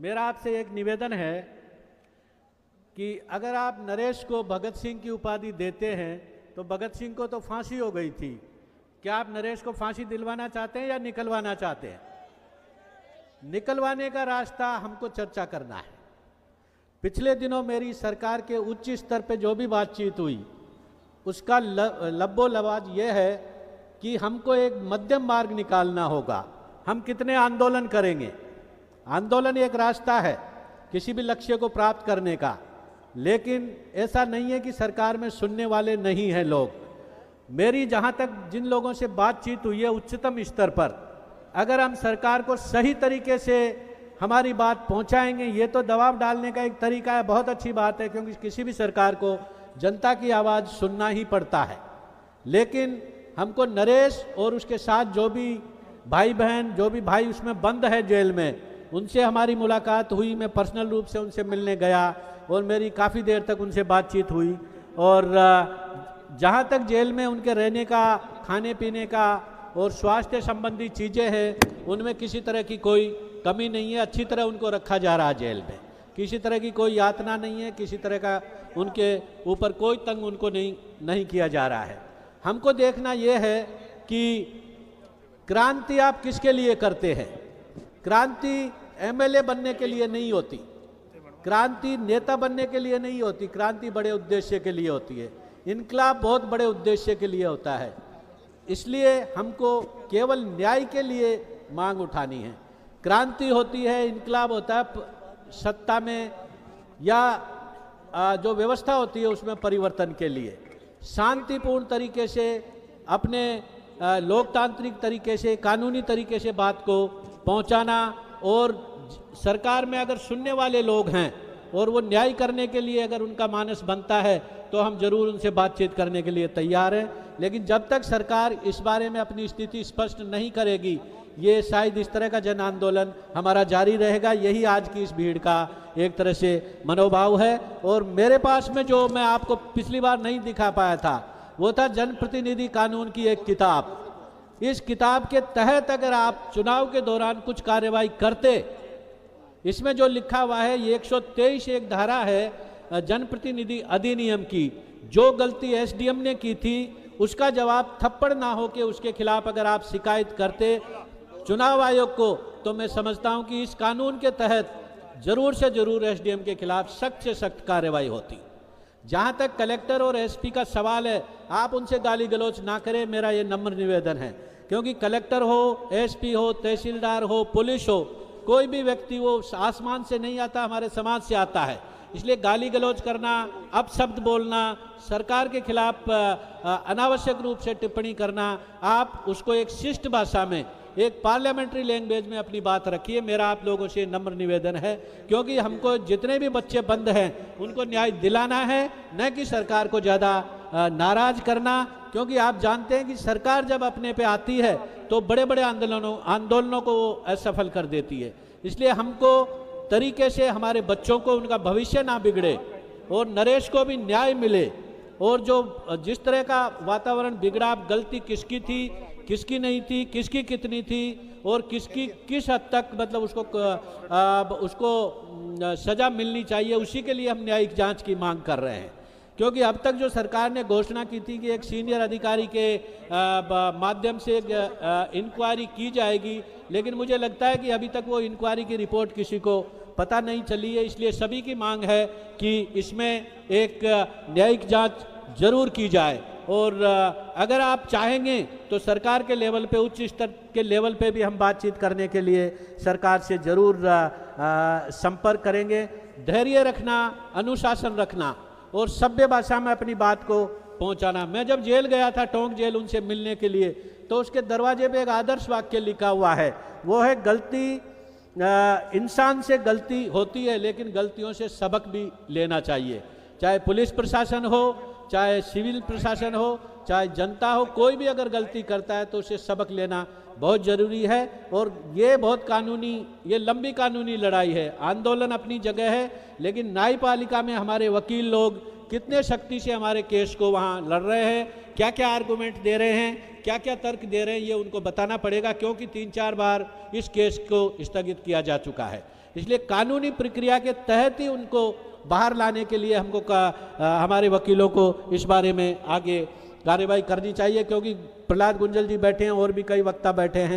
मेरा आपसे एक निवेदन है कि अगर आप नरेश को भगत सिंह की उपाधि देते हैं तो भगत सिंह को तो फांसी हो गई थी। क्या आप नरेश को फांसी दिलवाना चाहते हैं या निकलवाना चाहते हैं? निकलवाने का रास्ता हमको चर्चा करना है। पिछले दिनों मेरी सरकार के उच्च स्तर पे जो भी बातचीत हुई उसका लब्बो लवाज ये है कि हमको एक मध्यम मार्ग निकालना होगा। हम कितने आंदोलन करेंगे? आंदोलन एक रास्ता है किसी भी लक्ष्य को प्राप्त करने का, लेकिन ऐसा नहीं है कि सरकार में सुनने वाले नहीं हैं लोग। मेरी जहाँ तक जिन लोगों से बातचीत हुई है उच्चतम स्तर पर, अगर हम सरकार को सही तरीके से हमारी बात पहुँचाएंगे, ये तो दबाव डालने का एक तरीका है, बहुत अच्छी बात है, क्योंकि किसी भी सरकार को जनता की आवाज़ सुनना ही पड़ता है। लेकिन हमको नरेश और उसके साथ जो भी भाई बहन, जो भी भाई उसमें बंद है जेल में, उनसे हमारी मुलाकात हुई। मैं पर्सनल रूप से उनसे मिलने गया और मेरी काफ़ी देर तक उनसे बातचीत हुई। और जहाँ तक जेल में उनके रहने का, खाने पीने का और स्वास्थ्य संबंधी चीज़ें हैं, उनमें किसी तरह की कोई कमी नहीं है। अच्छी तरह उनको रखा जा रहा है जेल में, किसी तरह की कोई यातना नहीं है, किसी तरह का उनके ऊपर कोई तंग उनको नहीं किया जा रहा है। हमको देखना ये है कि क्रांति आप किसके लिए करते हैं। क्रांति एमएलए बनने के लिए नहीं होती, क्रांति नेता बनने के लिए नहीं होती, क्रांति बड़े उद्देश्य के लिए होती है। इनकलाब बहुत बड़े उद्देश्य के लिए होता है। इसलिए हमको केवल न्याय के लिए मांग उठानी है। क्रांति होती है, इनकलाब होता है सत्ता में या जो व्यवस्था होती है उसमें परिवर्तन के लिए। शांतिपूर्ण तरीके से, अपने लोकतांत्रिक तरीके से, कानूनी तरीके से बात को पहुंचाना, और सरकार में अगर सुनने वाले लोग हैं और वो न्याय करने के लिए अगर उनका मानस बनता है तो हम जरूर उनसे बातचीत करने के लिए तैयार हैं। लेकिन जब तक सरकार इस बारे में अपनी स्थिति स्पष्ट नहीं करेगी, ये शायद इस तरह का जन आंदोलन हमारा जारी रहेगा। यही आज की इस भीड़ का एक तरह से मनोभाव है। और मेरे पास में जो मैं आपको पिछली बार नहीं दिखा पाया था वो था जनप्रतिनिधि कानून की एक किताब। इस किताब के तहत अगर आप चुनाव के दौरान कुछ कार्रवाई करते, इसमें जो लिखा हुआ है ये 123 एक धारा है जनप्रतिनिधि अधिनियम की, जो गलती एसडीएम ने की थी उसका जवाब थप्पड़ ना हो के उसके खिलाफ अगर आप शिकायत करते चुनाव आयोग को, तो मैं समझता हूं कि इस कानून के तहत जरूर से जरूर एसडीएम के खिलाफ सख्त से सख्त कार्रवाई होती। जहां तक कलेक्टर और एसपी का सवाल है, आप उनसे गाली गलौज ना करें, मेरा ये नम्र निवेदन है। क्योंकि कलेक्टर हो, एसपी हो, तहसीलदार हो, पुलिस हो, कोई भी व्यक्ति वो आसमान से नहीं आता, हमारे समाज से आता है। इसलिए गाली गलौज करना, अपशब्द बोलना, सरकार के खिलाफ अनावश्यक रूप से टिप्पणी करना, आप उसको एक शिष्ट भाषा में, एक पार्लियामेंट्री लैंग्वेज में अपनी बात रखिए। मेरा आप लोगों से नम्र निवेदन है, क्योंकि हमको जितने भी बच्चे बंद हैं उनको न्याय दिलाना है, न कि सरकार को ज़्यादा नाराज करना। क्योंकि आप जानते हैं कि सरकार जब अपने पे आती है तो बड़े बड़े आंदोलनों को असफल कर देती है। इसलिए हमको तरीके से हमारे बच्चों को, उनका भविष्य ना बिगड़े और नरेश को भी न्याय मिले। और जो जिस तरह का वातावरण बिगड़ा, गलती किसकी थी, किसकी नहीं थी, किसकी कितनी थी और किसकी किस हद तक मतलब उसको सजा मिलनी चाहिए, उसी के लिए हम न्यायिक जांच की मांग कर रहे हैं। क्योंकि अब तक जो सरकार ने घोषणा की थी कि एक सीनियर अधिकारी के माध्यम से इंक्वायरी की जाएगी, लेकिन मुझे लगता है कि अभी तक वो इंक्वायरी की रिपोर्ट किसी को पता नहीं चली है। इसलिए सभी की मांग है कि इसमें एक न्यायिक जांच जरूर की जाए। और अगर आप चाहेंगे तो सरकार के लेवल पे, उच्च स्तर के लेवल पे भी हम बातचीत करने के लिए सरकार से जरूर संपर्क करेंगे। धैर्य रखना, अनुशासन रखना और सभ्य भाषा में अपनी बात को पहुंचाना। मैं जब जेल गया था, टोंक जेल, उनसे मिलने के लिए, तो उसके दरवाजे पे एक आदर्श वाक्य लिखा हुआ है, वो है गलती, इंसान से गलती होती है लेकिन गलतियों से सबक भी लेना चाहिए। चाहे पुलिस प्रशासन हो, चाहे सिविल प्रशासन हो, चाहे जनता हो, कोई भी अगर गलती करता है तो उसे सबक लेना बहुत ज़रूरी है। और ये बहुत कानूनी, ये लंबी कानूनी लड़ाई है। आंदोलन अपनी जगह है, लेकिन न्यायपालिका में हमारे वकील लोग कितने शक्ति से हमारे केस को वहाँ लड़ रहे हैं, क्या क्या आर्गूमेंट दे रहे हैं, क्या क्या तर्क दे रहे हैं, ये उनको बताना पड़ेगा। क्योंकि 3-4 बार इस केस को स्थगित किया जा चुका है। इसलिए कानूनी प्रक्रिया के तहत ही उनको बाहर लाने के लिए हमको हमारे वकीलों को इस बारे में आगे कार्यवाही करनी चाहिए, क्योंकि प्रहलाद गुंजल जी बैठे हैं और भी कई वक्ता बैठे हैं।